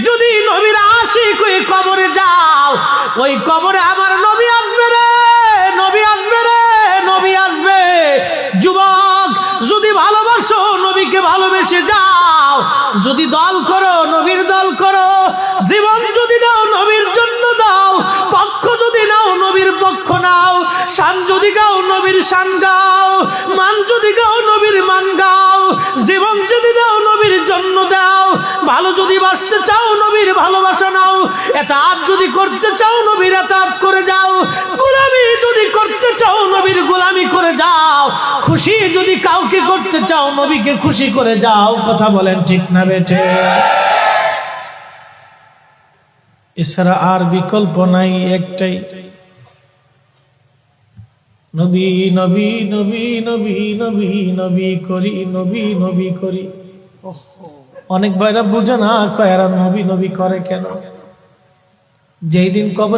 যদি নবীর আশিক ওই কবরে যাও, ওই কবরে আমার নবী আসবে রে, নবী আসবে রে, নবী আসবে। যুবক, যদি ভালোবাসো নবীকে ভালোবেসে যাও, যদি দল করো নবীর দল করো, জীবন যদি দাও নবীর জন্য দাও, পক্ষ যদি নাও নবীর পক্ষ নাও, শান যদি গাও নবীর শান গাও, মান যদি গাও নবীর মান গাও, জীবন যদি দাও নবীর জন্য দাও, ভালো যদি বাসতে চাও নবীর ভালোবাসা নাও, এতাত যদি করতে চাও নবীর এতাত করে যাও, গোলামি যদি করতে চাও নবীর গোলামি করে যাও, খুশি যদি কাউকে করতে চাও নবীকে খুশি করে যাও। কথা বলেন ঠিক না বেঠে? এছাড়া আর বিকল্প নাই, একটাই, নবী নবী নবী নবী নবী নবী করি, নবী নবী করি। অনেক ভাইরা বুঝে না, কয় এরা নবী নবী করে কেন? যেই দিন কবর